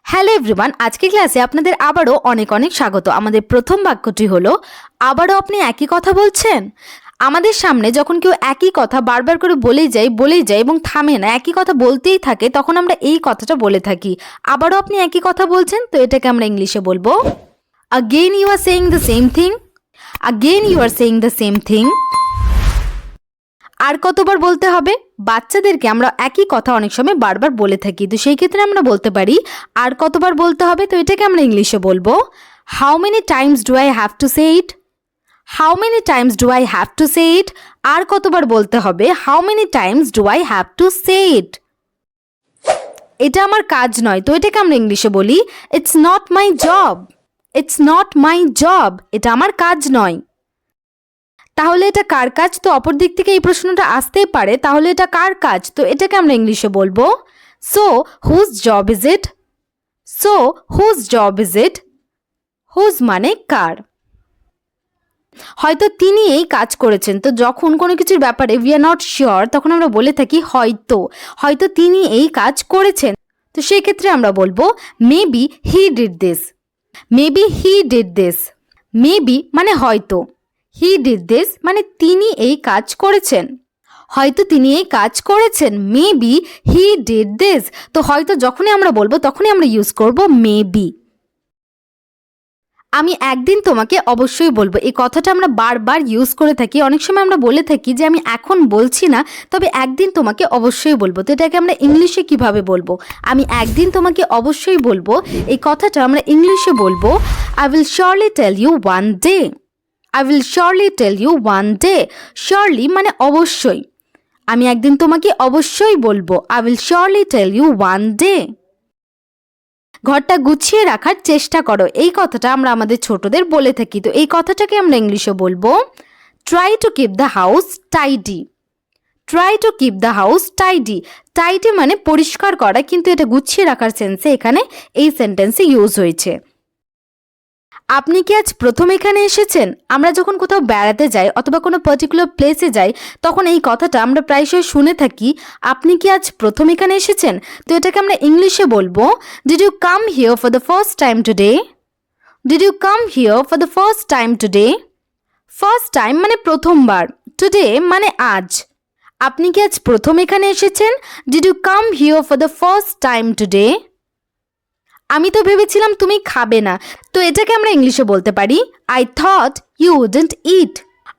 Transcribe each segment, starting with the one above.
Hello everyone, আজকের ক্লাসে আপনাদের আবারও অনেক অনেক স্বাগত। আমাদের প্রথম বাক্যটি হলো আবারও আপনি একই কথা বলছেন। আমাদের সামনে যখন কেউ একই কথা বারবার করে বলেই যায় এবং থামে না, একই কথা বলতেই থাকে, তখন আমরা এই কথাটা বলে থাকি আবারও আপনি একই কথা বলছেন। তো এটাকে আমরা ইংলিশে বলবো again you are saying the same thing, again you are saying the same thing। আর কতবার বলতে হবে? বাচ্চাদেরকে আমরা একই কথা অনেক সময় বারবার বলে থাকি, তো সেই ক্ষেত্রে আমরা বলতে পারি আর কতবার বলতে হবে। তো এটাকে আমরা ইংলিশে বলবো how many times do I have to say it, how many times do I have to say it. আর কতবার বলতে হবে? How many times do I have to say it. এটা আমার কাজ নয়, তো এটাকে আমরা ইংলিশে বলি it's not my job, it's not my job. এটা আমার কাজ নয়। তাহলে এটা কার কাজ? তো অপর দিক থেকে এই প্রশ্নটা আসতেই পারে, তাহলে এটা কার কাজ? তো এটাকে আমরা ইংলিশে বলবো so whose job is it, so whose job is it. Whose মানে কার। হয়তো তিনি এই কাজ করেছেন। তো যখন কোনো কিছুর ব্যাপারে উই আর নট শিওর, তখন আমরা বলে থাকি হয়তো, হয়তো তিনি এই কাজ করেছেন। তো সেই ক্ষেত্রে আমরা বলবো maybe he did this, maybe he did this. Maybe মানে হয়তো, হি ডিড দিস মানে তিনি এই কাজ করেছেন, হয়তো তিনি এই কাজ করেছেন। Maybe he did this. তো হয়তো যখনই আমরা বলবো তখনই আমরা ইউজ করব মেবি। আমি একদিন তোমাকে অবশ্যই বলবো, এই কথাটা আমরা বারবার ইউজ করে থাকি। অনেক সময় আমরা বলে থাকি যে আমি এখন বলছি না, তবে একদিন তোমাকে অবশ্যই বলবো। তো এটাকে আমরা ইংলিশে কিভাবে বলবো? আমি একদিন তোমাকে অবশ্যই বলবো, এই কথাটা আমরা ইংলিশে বলবো I will surely tell you one day, I will surely tell you one day. Surely মানে অবশ্যই। আমি একদিন তোমাকে অবশ্যই বলবো I will surely tell you one day. ঘরটা গুছিয়ে রাখার চেষ্টা করো, এই কথাটা আমরা আমাদের ছোটদের বলে থাকি। তো এই কথাটাকে আমরা ইংলিশে বলবো try to keep the house tidy, try to keep the house tidy. tidy মানে পরিষ্কার করা, কিন্তু এটা গুছিয়ে রাখার সেন্সে এখানে এই সেন্টেন্সে ইউজ হয়েছে। আপনি কি আজ প্রথম এখানে এসেছেন? আমরা যখন কোথাও বেড়াতে যাই অথবা কোনো পার্টিকুলার প্লেসে যাই, তখন এই কথাটা আমরা প্রায়শই শুনে থাকি আপনি কি আজ প্রথম এখানে এসেছেন। তো এটাকে আমরা ইংলিশে বলবো did you come here for the first time today, did you come here for the first time today. First time মানে প্রথমবার, টুডে মানে আজ। আপনি কি আজ প্রথম এখানে এসেছেন? Did you come here for the first time today. আমি তো ভেবেছিলাম তুমি খাবে না। তো এটাকে আমরা ইংলিশে বলতে পারি I thought you wouldn't it,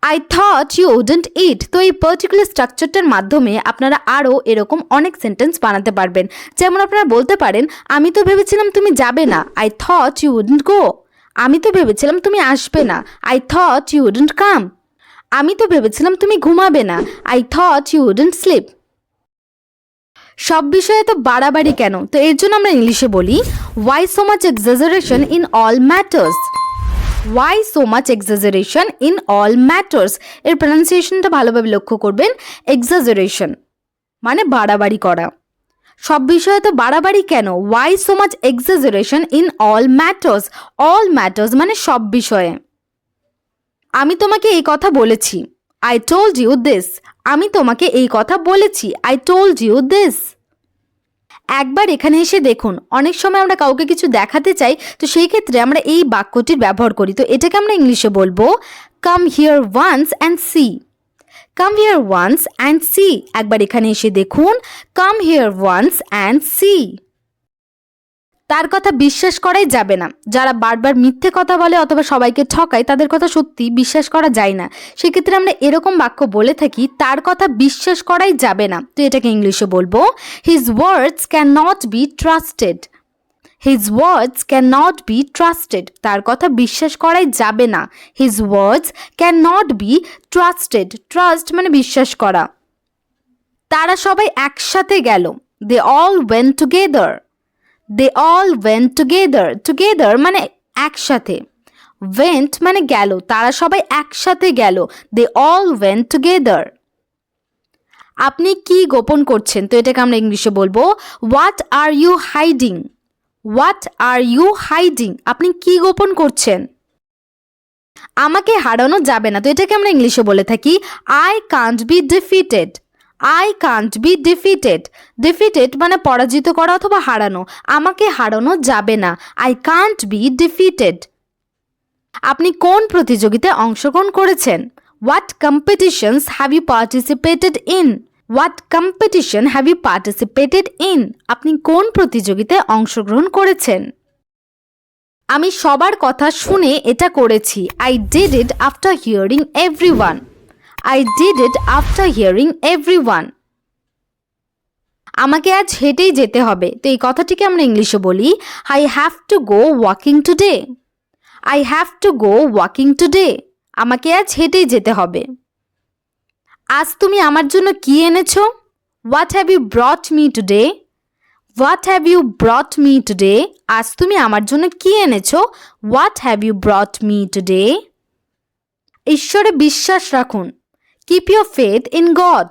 I thought you wouldn't it. তো এই পার্টিকুলার স্ট্রাকচারটার মাধ্যমে আপনারা আরও এরকম অনেক সেন্টেন্স বানাতে পারবেন। যেমন আপনারা বলতে পারেন আমি তো ভেবেছিলাম তুমি যাবে না, I thought you wouldn't go. আমি তো ভেবেছিলাম তুমি আসবে না, I thought you wouldn't come. আমি তো ভেবেছিলাম তুমি ঘুমাবে না, I thought you wouldn't sleep. সব বিষয়ে তো বাড়াবাড়ি কেন? তো এর জন্য আমরা ইংলিশে বলি why so much exaggeration in all matters, why so much exaggeration in all matters। এর প্রনাউন্সিয়েশনটা ভালোভাবে লক্ষ্য করবেন। exaggeration মানে বাড়াবাড়ি করা। সব বিষয়ে তো বাড়াবাড়ি কেন? why so much exaggeration in all matters, all matters মানে সব বিষয়ে। আমি তোমাকে এই কথা বলেছি, I told you this, আমি তোমাকে এই কথা বলেছি, I told you this। একবার এখানে এসে দেখুন। অনেক সময় আমরা কাউকে কিছু দেখাতে চাই, তো সেই ক্ষেত্রে আমরা এই বাক্যটির ব্যবহার করি। তো এটাকে আমরা ইংলিশে বলবো come here once and see, come here once and see. একবার এখানে এসে দেখুন, come here once and see. তার কথা বিশ্বাস করাই যাবে না। যারা বারবার মিথ্যে কথা বলে অথবা সবাইকে ঠকায়, তাদের কথা সত্যি বিশ্বাস করা যায় না। সেক্ষেত্রে আমরা এরকম বাক্য বলে থাকি তার কথা বিশ্বাস করাই যাবে না। তো এটাকে ইংলিশে বলবো his words can not be trusted, his words can not be trusted. তার কথা বিশ্বাস করাই যাবে না, his words can not be trusted. Trust মানে বিশ্বাস করা। তারা সবাই একসাথে গেল, they all went together, they all went together, together মানে একসাথে, went মানে গেল, তারা সবাই একসাথে গেল, they all went together। আপনি কি গোপন করছেন? তো এটাকে আমরা ইংলিশে বলবো what are you hiding, what are you hiding। আপনি কি গোপন করছেন? আমাকে হারানো যাবে না। তো এটাকে আমরা ইংলিশে বলে থাকি I can't be defeated, I can't be defeated. Defeated মানে পরাজিত করা অথবা হারানো। আমাকে হারানো যাবে না। I can't be defeated. আপনি কোন প্রতিযোগিতায় অংশগ্রহণ করেছেন? What competitions have you participated in? What competition have you participated in? আপনি কোন প্রতিযোগিতায় অংশগ্রহণ করেছেন? আমি সবার কথা শুনে এটা করেছি। I did it after hearing everyone. I did it after hearing everyone. আমাকে আজ হেঁটেই যেতে হবে। তো এই কথাটিকে আমরা ইংলিশে বলি I have to go walking today. I have to go walking today. আমাকে আজ হেঁটেই যেতে হবে। আজ তুমি আমার জন্য কি এনেছো? What have you brought me today? What have you brought me today? আজ তুমি আমার জন্য কি এনেছো? What have you brought me today? ঈশ্বরে বিশ্বাস রাখুন। Keep your faith in God.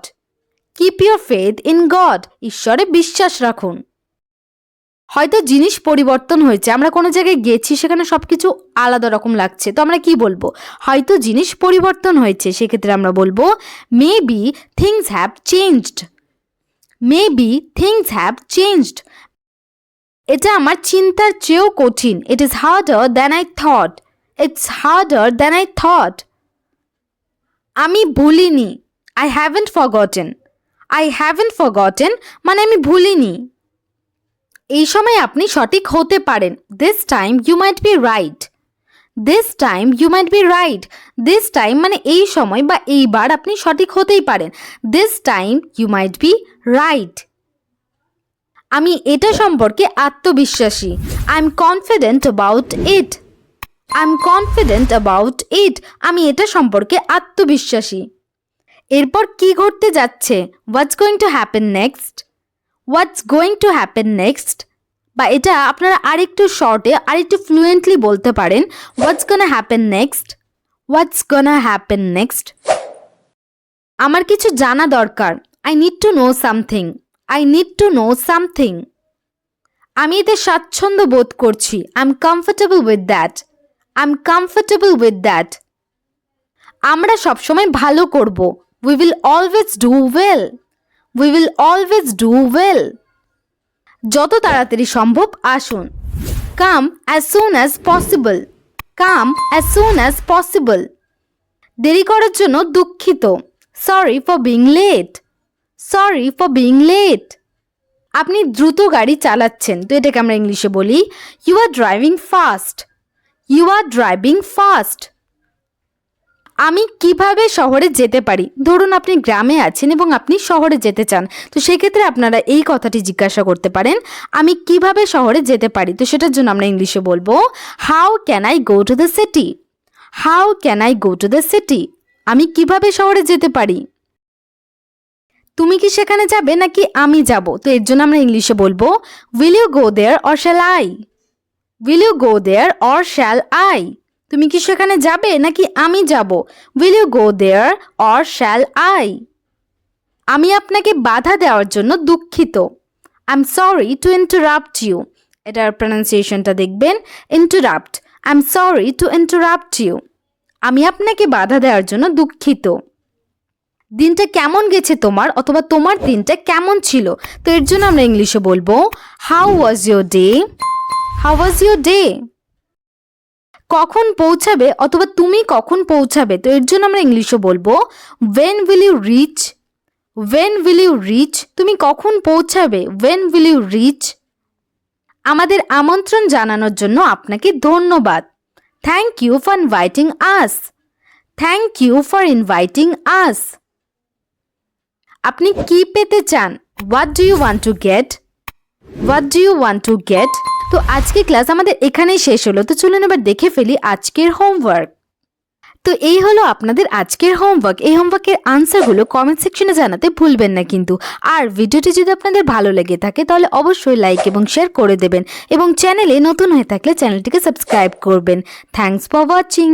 Keep your faith in God. ঈশ্বরে বিশ্বাস রাখুন। হয়তো জিনিস পরিবর্তন হয়েছে, আমরা কোনো জায়গায় গেছি, সেখানে সবকিছু আলাদা রকম লাগছে, তো আমরা কি বলবো? হয়তো জিনিস পরিবর্তন হয়েছে, সেক্ষেত্রে আমরা বলবো maybe things have changed. Maybe things have changed. এটা আমার চিন্তার চেয়েও কঠিন। It is harder than I thought. It's harder than I thought. আমি ভুলিনি। I haven't forgotten. I haven't forgotten মানে আমি ভুলিনি। এই সময় আপনি সঠিক হতে পারেন। This time you might be right. This time you might be right. This time মানে এই সময় বা এইবার আপনি সঠিক হতেই পারেন। This time you might be right. আমি এটা সম্পর্কে আত্মবিশ্বাসী। I'm confident about it. I'm confident about it. আমি এটা সম্পর্কে আত্মবিশ্বাসী। এরপর কি ঘটতে যাচ্ছে? What's going to happen next? What's going to happen next? বা এটা আপনারা আরেকটু শর্টে আরেকটু ফ্লুয়েন্টলি বলতে পারেন What's gonna happen next? What's gonna happen next? আমার কিছু জানা দরকার। I need to know something. I need to know something. আমি এতে স্বাচ্ছন্দ্য বোধ করছি। I'm comfortable with that. I'm comfortable with that. আমরা সবসময় ভালো করব। We will always do well. We will always do well. যত তাড়াতাড়ি সম্ভব আসুন। Come as soon as possible. Come as soon as possible. দেরি করার জন্য দুঃখিত। Sorry for being late. Sorry for being late. আপনি দ্রুত গাড়ি চালাচ্ছেন, তো এটাকে আমরা ইংলিশে বলি You are driving fast. You are driving fast. আমি কিভাবে শহরে যেতে পারি? ধরুন আপনি গ্রামে আছেন এবং আপনি শহরে যেতে চান, তো সেক্ষেত্রে আপনারা এই কথাটি জিজ্ঞাসা করতে পারেন আমি কিভাবে শহরে যেতে পারি? তো সেটার জন্য আমরা ইংলিশে বলবো How can I go to the city? How can I go to the city? আমি কিভাবে শহরে যেতে পারি? তুমি কি সেখানে যাবে নাকি আমি যাব? তো এর জন্য আমরা ইংলিশে বলবো Will you go there or shall I? Will you go there or shall I? তুমি কি সেখানে যাবে নাকি আমি যাব? Will you go there or shall I? আমি আপনাকে বাধা দেওয়ার জন্য দুঃখিত। I'm sorry to interrupt you. এটার প্রনাউন্সিয়েশনটা দেখবেন interrupt. I'm sorry to interrupt you. আমি আপনাকে বাধা দেওয়ার জন্য দুঃখিত। দিনটা কেমন গেছে তোমার অথবা তোমার দিনটা কেমন ছিল? তো এর জন্য আমরা ইংলিশে বলবো How was your day? How was your day? কখন পৌঁছাবে অথবা তুমি কখন পৌঁছাবে? তো এর জন্য আমরা ইংলিশে বলবো When will you reach? When will you reach? তুমি কখন পৌঁছাবে? When will you reach? আমাদের আমন্ত্রণ জানানোর জন্য আপনাকে ধন্যবাদ। Thank you for inviting us. Thank you for inviting us. আপনি কি পেতে চান? What do you want to get? What do you want to get? তো আজকে ক্লাস আমাদের এখানেই শেষ হলো। তো চলুন এবার দেখে ফেলি আজকের হোমওয়ার্ক। তো এই হলো আপনাদের আজকের হোমওয়ার্ক। এই হোমওয়ার্কের আনসারগুলো কমেন্ট সেকশনে জানাতে ভুলবেন না কিন্তু। আর ভিডিওটি যদি আপনাদের ভালো লেগে থাকে তাহলে অবশ্যই লাইক এবং শেয়ার করে দেবেন এবং চ্যানেলে নতুন হয়ে থাকলে চ্যানেলটিকে সাবস্ক্রাইব করবেন। Thanks for watching.